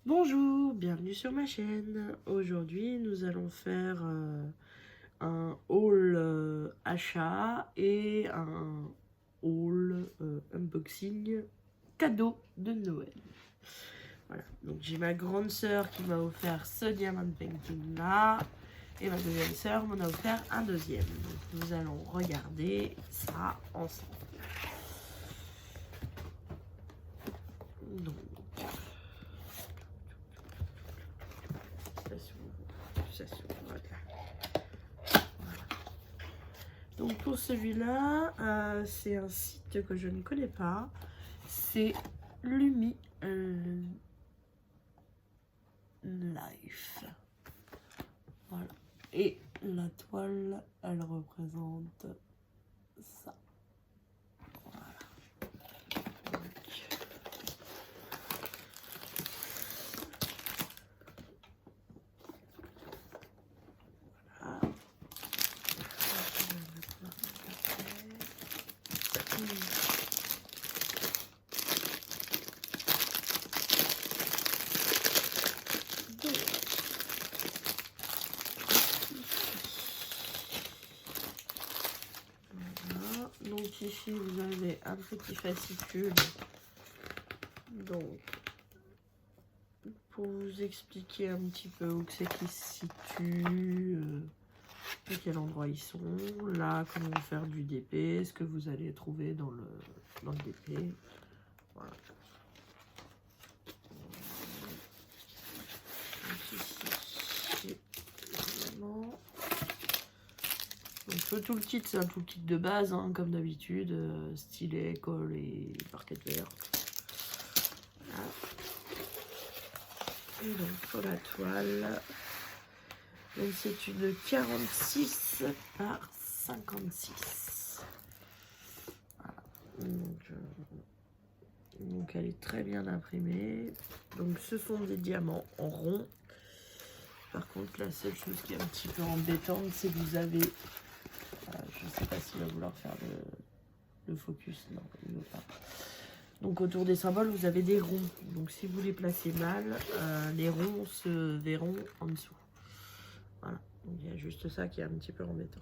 Bonjour, bienvenue sur ma chaîne. Aujourd'hui, nous allons faire un haul achat et un haul unboxing cadeau de Noël. Voilà, donc j'ai ma grande sœur qui m'a offert ce diamond painting là et ma deuxième sœur m'en a offert un deuxième. Donc nous allons regarder ça ensemble. Donc, ça s'ouvre, voilà. Donc pour celui-là, c'est un site que je ne connais pas. C'est Lumi Life. Voilà. Et la toile, elle représente ça. Voilà. Donc ici vous avez un petit fascicule, donc pour vous expliquer un petit peu où c'est qu'ils se situent, à quel endroit ils sont, là comment faire du DP, ce que vous allez trouver dans le DP, voilà. Donc ici, évidemment. Donc le toolkit, c'est un toolkit de base, hein, comme d'habitude, stylet, colle et parquet vert. Voilà. Et donc pour la toile, c'est une 46 par 56. Voilà. Donc elle est très bien imprimée. Donc ce sont des diamants en rond. Par contre, la seule chose qui est un petit peu embêtante, c'est que vous avez... je ne sais pas s'il va vouloir faire le focus. Non, il ne veut pas. Donc autour des symboles, vous avez des ronds. Donc si vous les placez mal, les ronds se verront en dessous. Voilà. Donc il y a juste ça qui est un petit peu embêtant.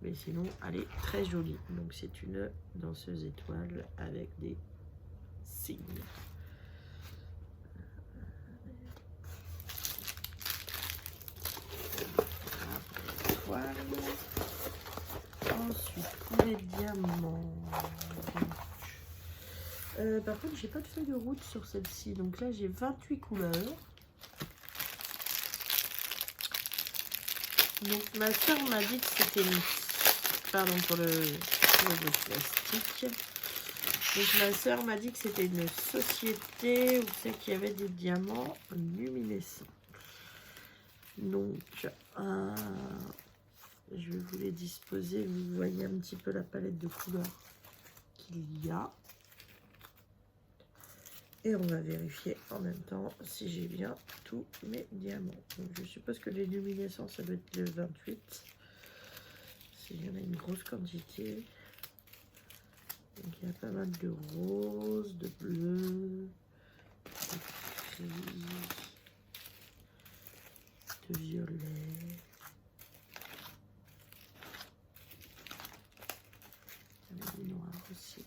Mais sinon, elle est très jolie. Donc c'est une danseuse étoile avec des signes. Voilà. Ensuite, pour les diamants. Par contre, j'ai pas de feuille de route sur celle-ci. Donc là, j'ai 28 couleurs. Donc ma soeur m'a dit que c'était une... Pardon pour le plastique. Donc ma soeur m'a dit que c'était une société où c'est qu'il y avait des diamants luminescents. Donc je vais vous les disposer. Vous voyez un petit peu la palette de couleurs qu'il y a. Et on va vérifier en même temps si j'ai bien tous mes diamants. Donc je suppose que les luminescents, ça doit être le 28. S'il y en a une grosse quantité. Donc il y a pas mal de rose, de bleu, de gris, de violet. Il y en a des noirs aussi.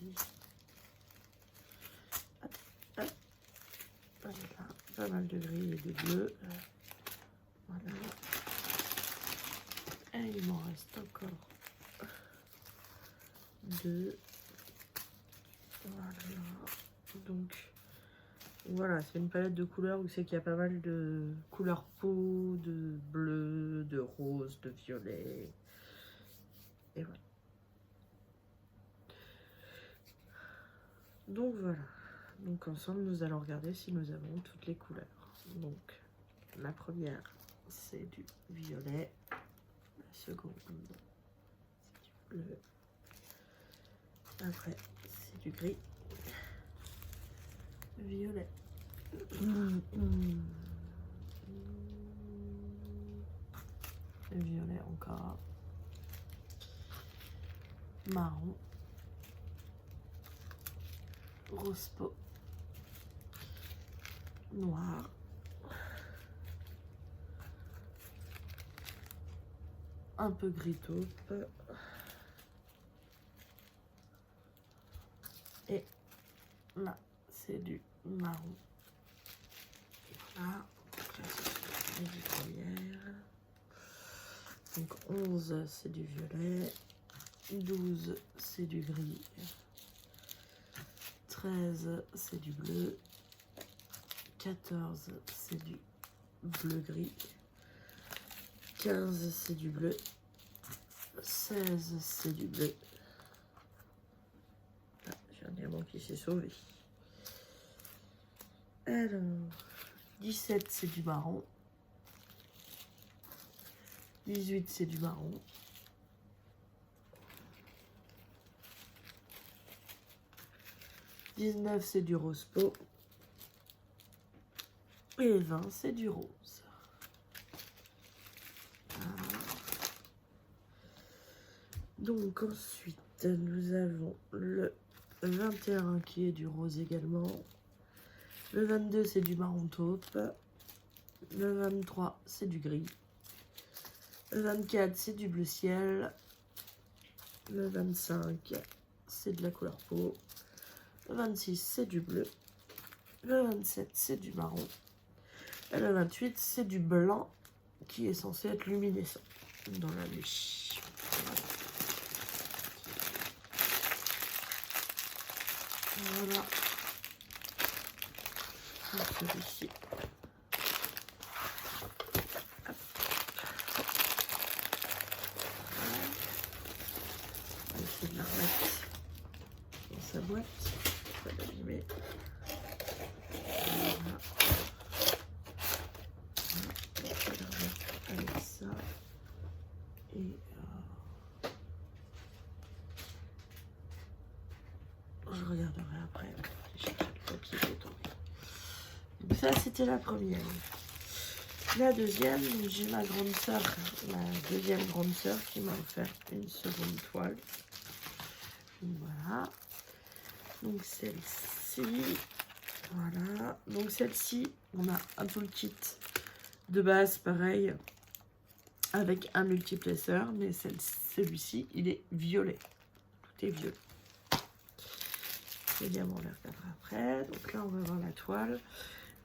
Voilà, pas mal de gris et de bleu. Voilà. Et il m'en reste encore deux. Voilà. Donc voilà, c'est une palette de couleurs où c'est qu'il y a pas mal de couleurs peau, de bleu, de rose, de violet. Et voilà. Donc voilà. Donc ensemble, nous allons regarder si nous avons toutes les couleurs. Donc la première, c'est du violet. La seconde, c'est du bleu. Après, c'est du gris. Violet. Violet encore. Marron. Rose peau. noir. Un peu gris taupe. Et là, c'est du marron. Voilà. Donc là, c'est du première. Donc 11, c'est du violet. 12, c'est du gris. 13, c'est du bleu. 14, c'est du bleu-gris. 15, c'est du bleu. 16, c'est du bleu. Ah, j'ai un diamant qui s'est sauvé. Alors, 17, c'est du marron. 18, c'est du marron. 19, c'est du rose peau. Et 20, c'est du rose. Voilà. Donc ensuite, nous avons le 21 qui est du rose également. Le 22, c'est du marron taupe. Le 23, c'est du gris. Le 24, c'est du bleu ciel. Le 25, c'est de la couleur peau. Le 26, c'est du bleu. Le 27, c'est du marron. Et le 28, c'est du blanc qui est censé être luminescent dans la nuit. Voilà. Celui-ci. On va essayer de la remettre dans sa boîte. Pas l'abîmer. Voilà. Avec ça et je regarderai après. Je cherche le papier qui est tombé. Donc ça c'était la première. La deuxième, j'ai ma grande sœur, ma deuxième grande sœur qui m'a offert une seconde toile. Donc, voilà. Donc celle-ci, voilà. Donc celle-ci, on a un toolkit de base pareil avec un multiplesseur, mais celui-ci il est violet, tout est violet. Les diamants on les regardera après. Donc là on va voir la toile.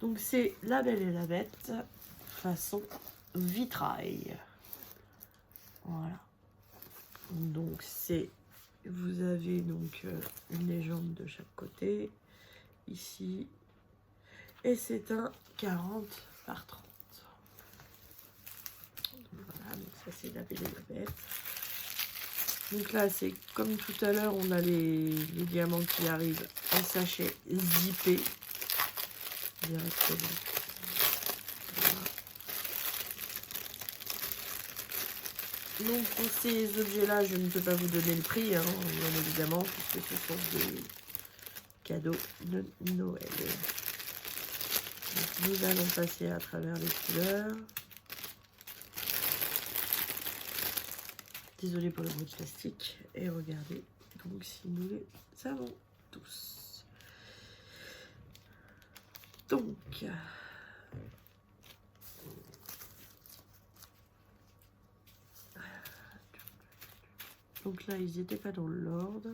Donc c'est La Belle et la Bête façon vitrail. Voilà. Donc c'est, vous avez donc une légende de chaque côté ici et c'est un 40 par 30. Voilà, donc ça c'est La Belle et la Bête. Donc là c'est comme tout à l'heure, on a les diamants qui arrivent en sachet zippé directement. Voilà. Donc pour ces objets là je ne peux pas vous donner le prix hein, bien évidemment, puisque ce sont des cadeaux de Noël. Donc, nous allons passer à travers les couleurs. Désolée pour le bruit de plastique. Et regardez, donc si nous les avons tous. Donc là, ils n'étaient pas dans l'ordre.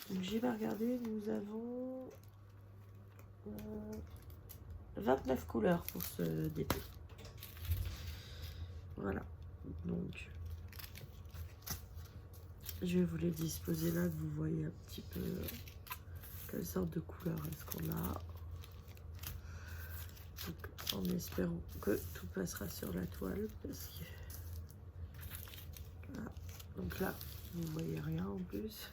Donc j'ai pas regardé, nous avons 29 couleurs pour ce DP. Voilà. Donc je vais vous les disposer là, que vous voyez un petit peu quelle sorte de couleur est-ce qu'on a. Donc, en espérant que tout passera sur la toile. Parce que... voilà. Donc là, vous voyez rien en plus.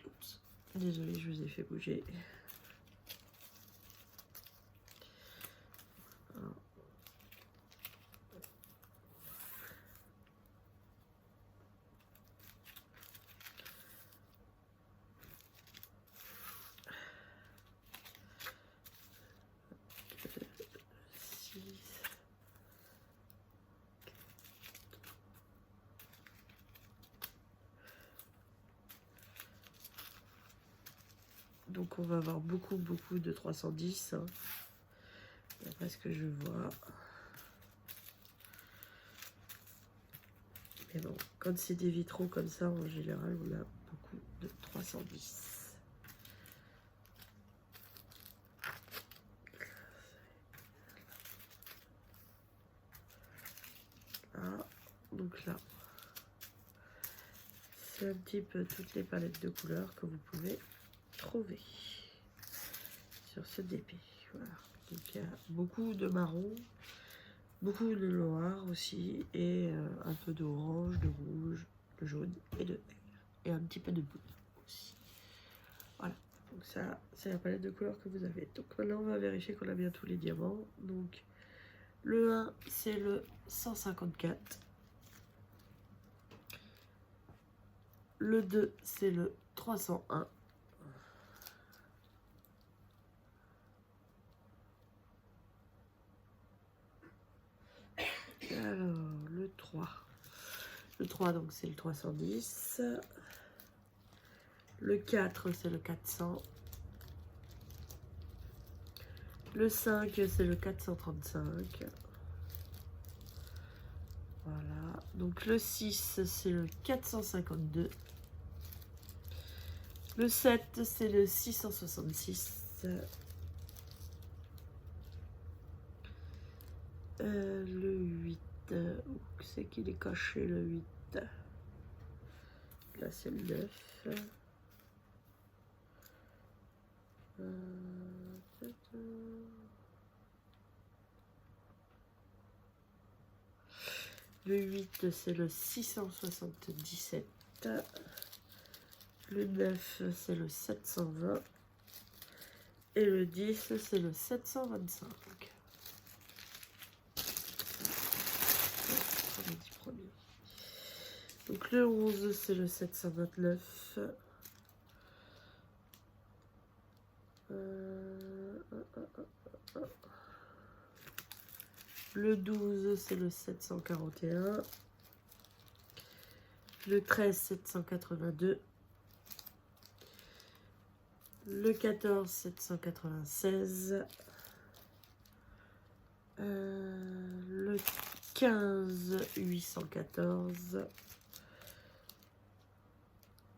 Oups. Désolée, je vous ai fait bouger. Voilà. Donc on va avoir beaucoup de 310, hein, d'après ce que je vois. Mais bon, quand c'est des vitraux comme ça, en général, on a beaucoup de 310. Ah, donc là, c'est un petit peu toutes les palettes de couleurs que vous pouvez trouver sur ce DP. Voilà. Donc il y a beaucoup de marron, beaucoup de noir aussi, et un peu d'orange, de rouge, de jaune et de vert. Et un petit peu de bleu aussi. Voilà. Donc ça, c'est la palette de couleurs que vous avez. Donc maintenant, on va vérifier qu'on a bien tous les diamants. Donc le 1, c'est le 154. Le 2, c'est le 301. Alors, le 3. Le 3, donc, c'est le 310. Le 4, c'est le 400. Le 5, c'est le 435. Voilà. Donc, le 6, c'est le 452. Le 7, c'est le 666. Le 8, où c'est qu'il est caché le 8? Là c'est le 9. Le 8 c'est le 677. Le 9 c'est le 720. Et le 10 c'est le 725. Donc le 11 c'est le 729. Le 12 c'est le 741. Le 13 782. Le 14 796. Le 15 814.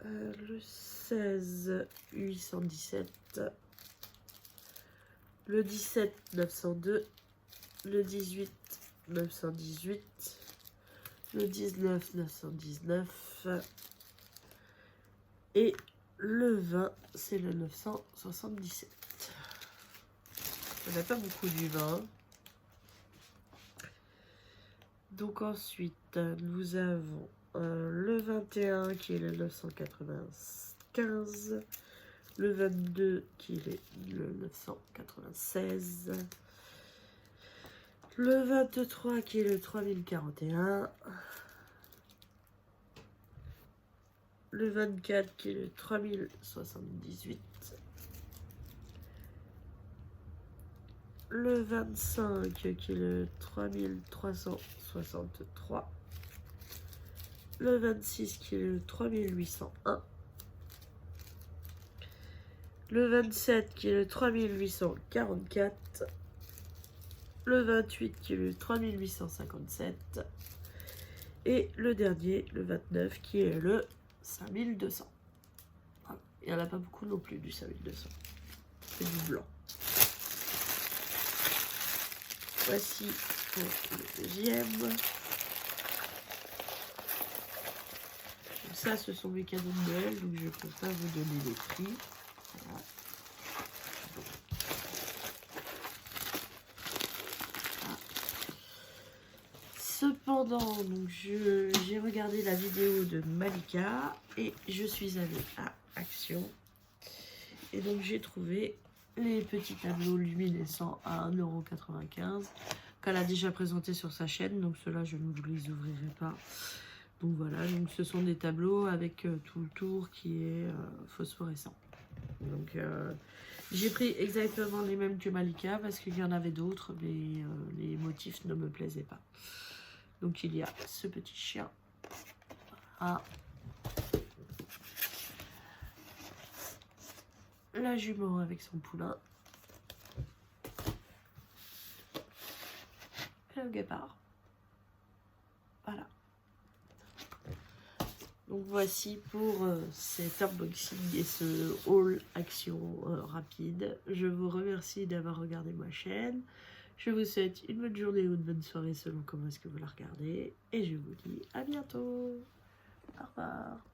Le 16 817. Le 17 902. Le 18 918. Le 19 919. Et le 20 c'est le 977. Il n'y en a pas beaucoup du 20. Donc ensuite, nous avons le 21 qui est le 995, le 22 qui est le 996, le 23 qui est le 3041, le 24 qui est le 3078, le 25 qui est le 3363, le 26 qui est le 3801, le 27 qui est le 3844, le 28 qui est le 3857 et le dernier, le 29 qui est le 5200. Voilà. Il n'y en a pas beaucoup non plus du 5200. C'est du blanc. Voici pour le deuxième. Donc ça, ce sont mes cadeaux de Noël, donc je ne peux pas vous donner les prix. Voilà. Ah. Cependant, donc j'ai regardé la vidéo de Malika et je suis allée à Action. Et donc j'ai trouvé les petits tableaux luminescents à 1,95 € qu'elle a déjà présenté sur sa chaîne. Donc ceux-là, je ne vous les ouvrirai pas. Donc voilà, donc ce sont des tableaux avec tout le tour qui est phosphorescent. Donc j'ai pris exactement les mêmes que Malika parce qu'il y en avait d'autres, mais les motifs ne me plaisaient pas. Donc il y a ce petit chien. la jument avec son poulain. Et le guépard. Voilà. Donc voici pour cet unboxing et ce haul action rapide. Je vous remercie d'avoir regardé ma chaîne. Je vous souhaite une bonne journée ou une bonne soirée selon comment est-ce que vous la regardez. Et je vous dis à bientôt. Au revoir.